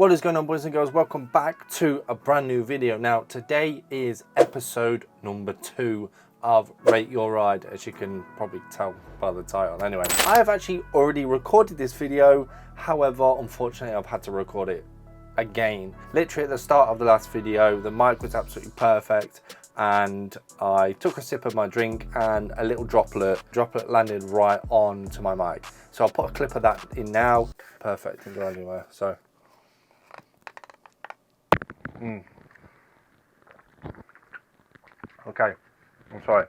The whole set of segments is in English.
What is going on, boys and girls? Welcome back to a brand new video. Now today is episode number 2 of Rate Your Ride, as you can probably tell by the title. Anyway, I have actually already recorded this video, however unfortunately I've had to record it again. Literally at the start of the last video the mic was absolutely perfect and I took a sip of my drink and a little droplet landed right onto my mic. So I'll put a clip of that in now. Perfect, didn't go anywhere. So okay, I'm sorry.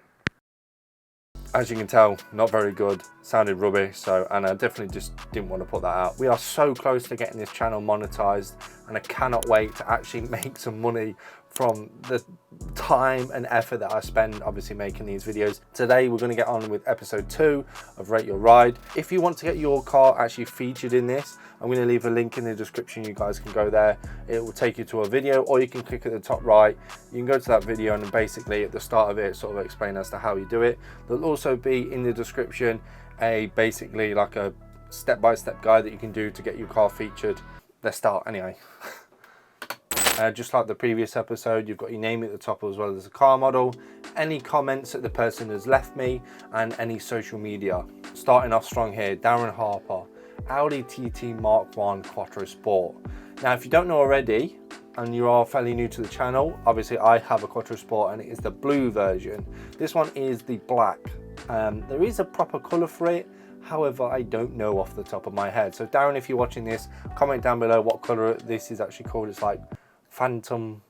As you can tell, not very good, sounded rubbish, so, and I definitely just didn't want to put that out. We are so close to getting this channel monetized and I cannot wait to actually make some money from the time and effort that I spend obviously making these videos. Today we're going to get on with episode 2 of Rate Your Ride. If you want to get your car actually featured in this, I'm going to leave a link in the description. You guys can go there, it will take you to a video, or you can click at the top right, you can go to that video and basically at the start of it sort of explain as to how you do it. There'll also be in the description basically like a step-by-step guide that you can do to get your car featured. Let's start anyway. Just like the previous episode, you've got your name at the top as well as the car model, any comments that the person has left me, and any social media. Starting off strong here, Darren Harper, Audi TT Mk1 Quattro Sport. Now if you don't know already and you are fairly new to the channel, obviously I have a Quattro Sport and it is the blue version. This one is the black. There is a proper colour for it, however I don't know off the top of my head. So Darren, if you're watching this, comment down below what colour this is actually called. It's like Phantom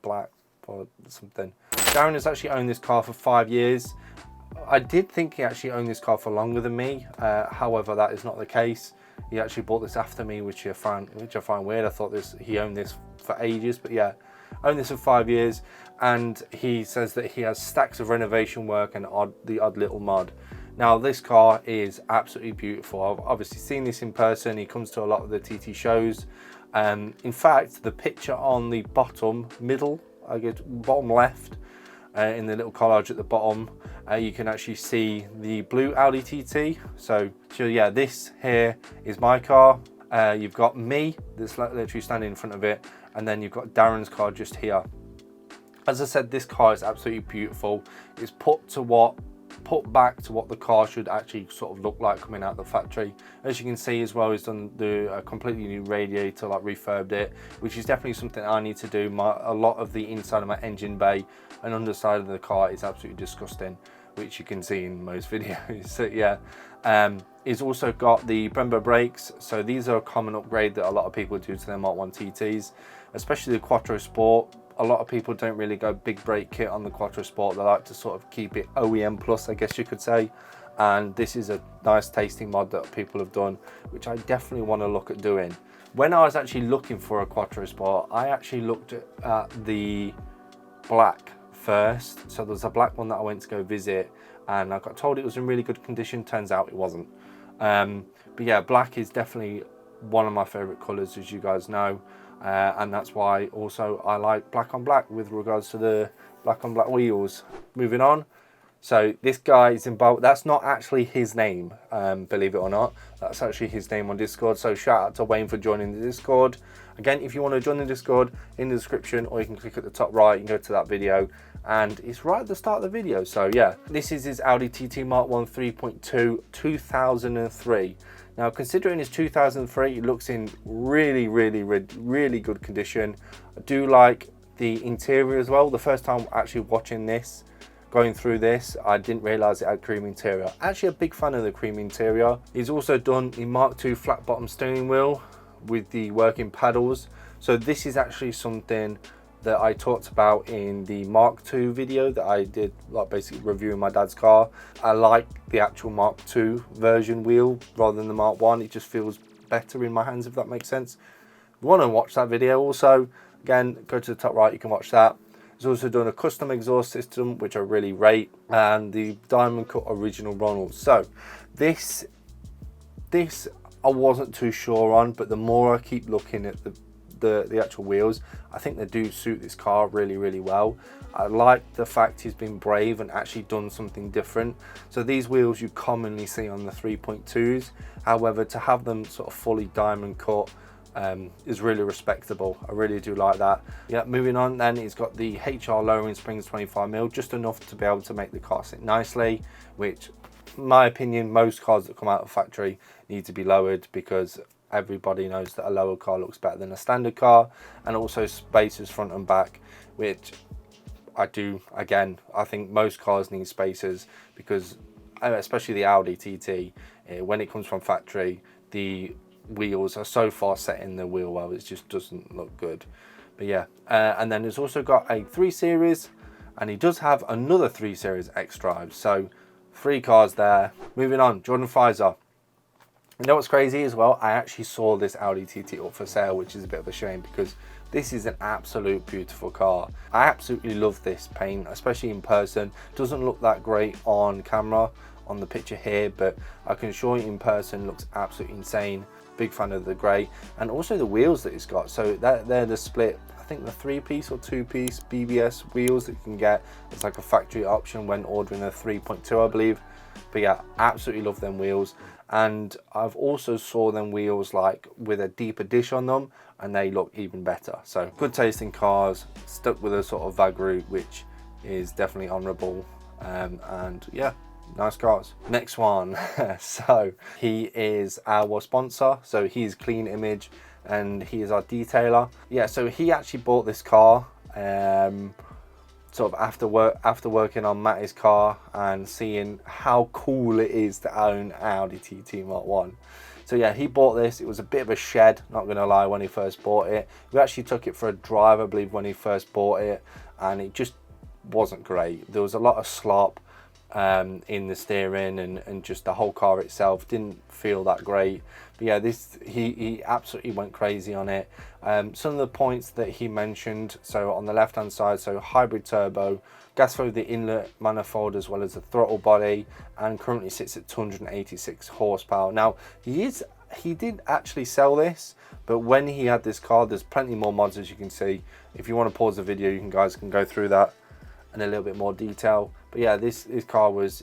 Black or something. Darren has actually owned this car for 5 years. I did think he actually owned this car for longer than me, however that is not the case. He actually bought this after me, which I find weird. I thought he owned this for ages, but yeah, owned this for 5 years, and he says that he has stacks of renovation work and the odd little mod. Now this car is absolutely beautiful. I've obviously seen this in person. He comes to a lot of the TT shows. In fact, the picture on the bottom middle, I guess bottom left, in the little collage at the bottom, you can actually see the blue Audi TT. So yeah, this here is my car. You've got me that's literally standing in front of it, and then you've got Darren's car just here. As I said, this car is absolutely beautiful. It's put back to what the car should actually sort of look like coming out of the factory. As you can see as well, he's done the completely new radiator, like refurbed it, which is definitely something I need to do. A lot of the inside of my engine bay and underside of the car is absolutely disgusting, which you can see in most videos. So yeah, he's also got the Brembo brakes. So these are a common upgrade that a lot of people do to their Mk1 TTs, especially the Quattro Sport. A lot of people don't really go big brake kit on the Quattro Sport. They like to sort of keep it OEM plus, I guess you could say. And this is a nice tasting mod that people have done, which I definitely want to look at doing. When I was actually looking for a Quattro Sport, I actually looked at the black first. So there's a black one that I went to go visit and I got told it was in really good condition. Turns out it wasn't. But yeah, black is definitely one of my favorite colors, as you guys know. And that's why also I like black on black with regards to the black on black wheels. Moving on, so this guy is involved. That's not actually his name, believe it or not. That's actually his name on Discord. So shout out to Wayne for joining the Discord. Again, if you want to join the Discord, in the description, or you can click at the top right, you can go to that video and it's right at the start of the video. So yeah, this is his Audi TT Mk1 3.2 2003. Now considering it's 2003, it looks in really good condition. I do like the interior as well. The first time actually watching this, going through this, I didn't realise it had cream interior. Actually a big fan of the cream interior. He's also done the Mk2 flat bottom steering wheel with the working paddles. So this is actually something that I talked about in the Mk2 video that I did, like basically reviewing my dad's car. I like the actual Mk2 version wheel rather than the Mk1. It just feels better in my hands, if that makes sense. If you want to watch that video also, again, go to the top right, you can watch that. He's also done a custom exhaust system, which I really rate, and the diamond cut original Ronald. So this I wasn't too sure on, but the more I keep looking at the actual wheels, I think they do suit this car really well. I like the fact he's been brave and actually done something different. So these wheels you commonly see on the 3.2s, however, to have them sort of fully diamond cut is really respectable. I really do like that. Yeah, moving on then, it's got the HR lowering springs 25mm, just enough to be able to make the car sit nicely, which in my opinion, most cars that come out of factory need to be lowered, because everybody knows that a lower car looks better than a standard car. And also spacers front and back, which I do, again, I think most cars need spacers, because especially the Audi TT, when it comes from factory, the wheels are so far set in the wheel well, it just doesn't look good. But yeah, and then it's also got a 3 Series, and he does have another 3 Series X Drive, so 3 cars there. Moving on, Jordan Pfizer. You know what's crazy as well? I actually saw this Audi TT up for sale, which is a bit of a shame, because this is an absolute beautiful car. I absolutely love this paint, especially in person. Doesn't look that great on camera, on the picture here, but I can assure you in person looks absolutely insane. Big fan of the grey, and also the wheels that it's got. So they're the split, I think the 3-piece or 2-piece BBS wheels that you can get. It's like a factory option when ordering a 3.2, I believe. But yeah, absolutely love them wheels. And I've also saw them wheels like with a deeper dish on them, and they look even better. So good tasting cars, stuck with a sort of VAG route, which is definitely honourable. And yeah, nice cars. Next one. So he is our sponsor, so he's Clean Image, and he is our detailer. Yeah, so he actually bought this car sort of after working on Matty's car and seeing how cool it is to own Audi TT Mk1. So yeah, he bought this. It was a bit of a shed, not gonna lie, when he first bought it. We actually took it for a drive, I believe, when he first bought it, and it just wasn't great. There was a lot of slop in the steering, and just the whole car itself didn't feel that great. But yeah, this he absolutely went crazy on it. Some of the points that he mentioned, so on the left hand side, so hybrid turbo, gas flow the inlet manifold as well as the throttle body, and currently sits at 286 horsepower. Now he did actually sell this, but when he had this car, there's plenty more mods, as you can see. If you want to pause the video, you guys can go through that in a little bit more detail. But yeah, this car is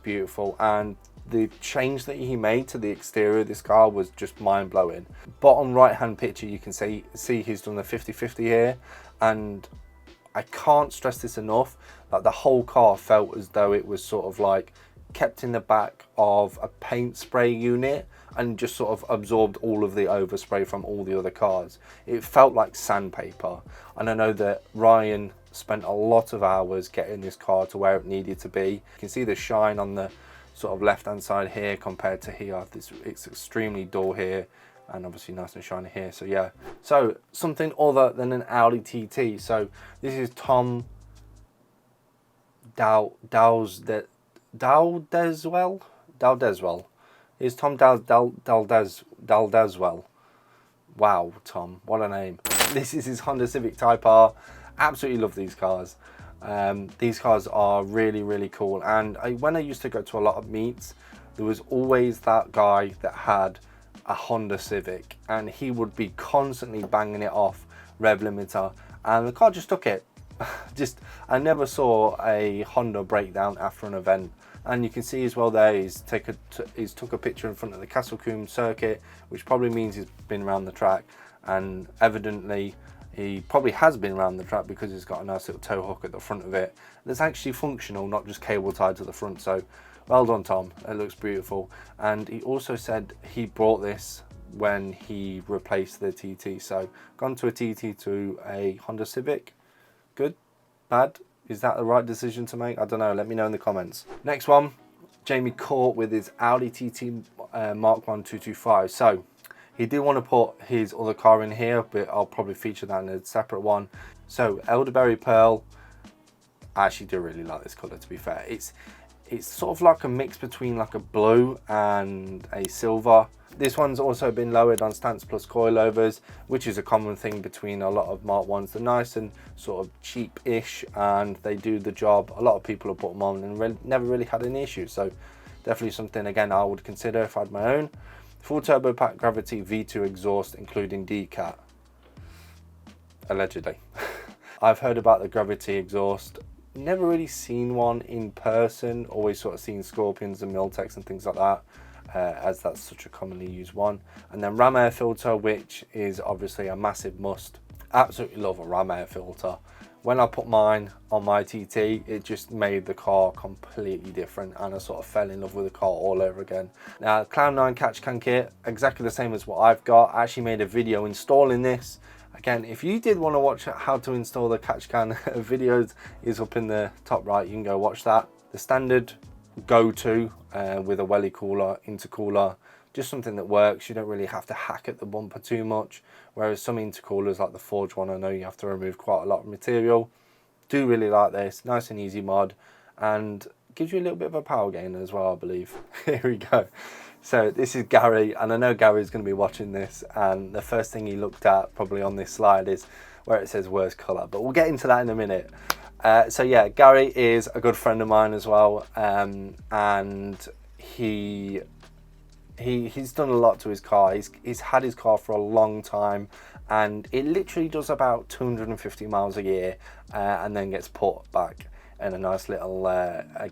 beautiful, and the change that he made to the exterior of this car was just mind-blowing. Bottom right hand picture, you can see he's done the 50/50 here, and I can't stress this enough, like the whole car felt as though it was sort of like kept in the back of a paint spray unit and just sort of absorbed all of the overspray from all the other cars. It felt like sandpaper, and I know that Ryan spent a lot of hours getting this car to where it needed to be. You can see the shine on the sort of left hand side here compared to here. It's extremely dull here, and obviously nice and shiny here. So yeah, so something other than an Audi TT. So this is Tom Daldeswell. It's Tom Daldeswell. Wow, Tom, what a name. This is his Honda Civic Type R. Absolutely love these cars. These cars are really, really cool. And when I used to go to a lot of meets, there was always that guy that had a Honda Civic, and he would be constantly banging it off rev limiter, and the car just took it. I never saw a Honda breakdown after an event. And you can see as well there, he's took a picture in front of the Castle Combe circuit, which probably means he's been around the track, and evidently he probably has been around the track, because it's got a nice little tow hook at the front of it that's actually functional, not just cable tied to the front. So well done, Tom, it looks beautiful. And he also said he brought this when he replaced the TT, so gone to a TT to a Honda Civic. Good, bad? Is that the right decision to make? I don't know, let me know in the comments. Next one, Jamie Court with his Audi TT Mk1 225. So he did want to put his other car in here, but I'll probably feature that in a separate one. So Elderberry Pearl, I actually do really like this colour, to be fair. It's sort of like a mix between like a blue and a silver. This one's also been lowered on stance plus coilovers, which is a common thing between a lot of Mk1s. They're nice and sort of cheap-ish, and they do the job. A lot of people have put them on and never really had any issues. So definitely something, again, I would consider if I had my own. Full turbo pack Gravity V2 exhaust, including DCAT. Allegedly. I've heard about the Gravity exhaust. Never really seen one in person. Always sort of seen Scorpions and Miltex and things like that. as that's such a commonly used one. And then ram air filter, which is obviously a massive must. Absolutely love a ram air filter. When I put mine on my TT, it just made the car completely different, and I sort of fell in love with the car all over again. Now, Cloud9 catch can kit, exactly the same as what I've got. I actually made a video installing this. Again, if you did want to watch how to install the catch can videos, is up in the top right, you can go watch that. The standard go-to with a welly cooler, intercooler, just something that works. You don't really have to hack at the bumper too much, whereas some intercoolers like the Forge one, I know you have to remove quite a lot of material. Do really like this, nice and easy mod, and gives you a little bit of a power gain as well, I believe. Here we go. So this is Gary, and I know Gary's going to be watching this, and the first thing he looked at probably on this slide is where it says worst colour, but we'll get into that in a minute. So yeah, Gary is a good friend of mine as well, and he's done a lot to his car. He's had his car for a long time, and it literally does about 250 miles a year, and then gets put back in a nice little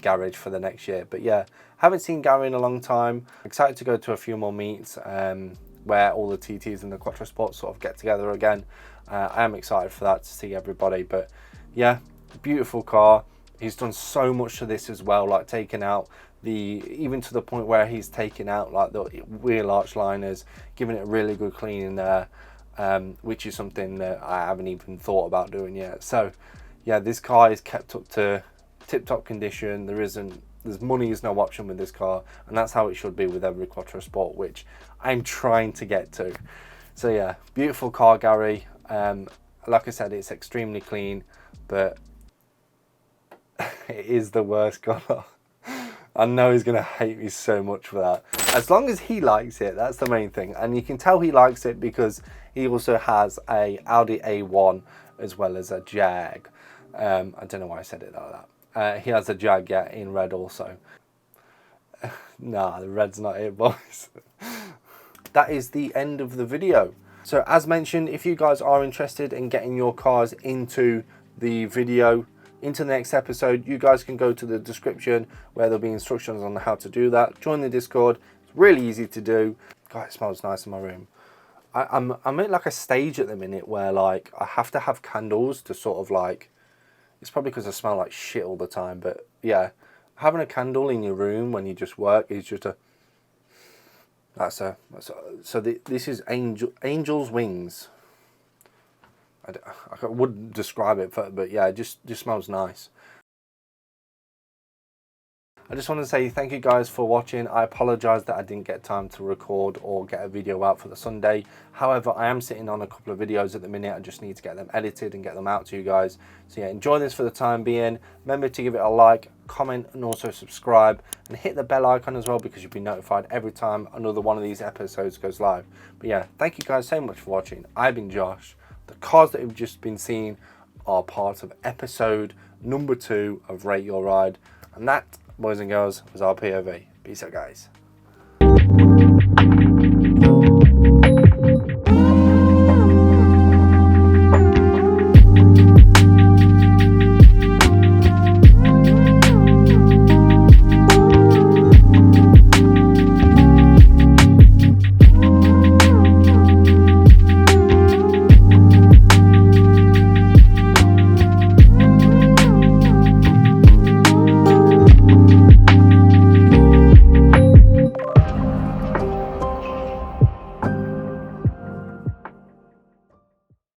garage for the next year. But yeah, haven't seen Gary in a long time. Excited to go to a few more meets where all the TTs and the Quattro Sports sort of get together again. I am excited for that, to see everybody. But yeah, beautiful car. He's done so much to this as well, like taking out even to the point where he's taking out like the wheel arch liners, giving it a really good cleaning there, which is something that I haven't even thought about doing yet. So yeah, this car is kept up to tip-top condition. There's money is no option with this car, and that's how it should be with every Quattro Sport, which I'm trying to get to. So yeah, beautiful car, Gary. Like I said, it's extremely clean, but it is the worst colour. I know he's going to hate me so much for that. As long as he likes it, that's the main thing. And you can tell he likes it because he also has a Audi A1 as well as a Jag. I don't know why I said it like that. He has a Jag, yeah, in red also. Nah, the red's not it, boys. That is the end of the video. So as mentioned, if you guys are interested in getting your cars into the video, into the next episode, you guys can go to the description where there'll be instructions on how to do that. Join the Discord. It's really easy to do. God, it smells nice in my room. I'm at like a stage at the minute where like I have to have candles to sort of like, it's probably because I smell like shit all the time, but yeah, having a candle in your room when you just work is just this is Angel's Wings. I wouldn't describe it, but yeah, it just smells nice. I just want to say thank you guys for watching. I apologise that I didn't get time to record or get a video out for the Sunday. However, I am sitting on a couple of videos at the minute. I just need to get them edited and get them out to you guys. So yeah, enjoy this for the time being. Remember to give it a like, comment, and also subscribe, and hit the bell icon as well, because you'll be notified every time another one of these episodes goes live. But yeah, thank you guys so much for watching. I've been Josh. The cars that you've just been seeing are part of episode number 2 of Rate Your Ride. And that, boys and girls, was our POV. Peace out, guys.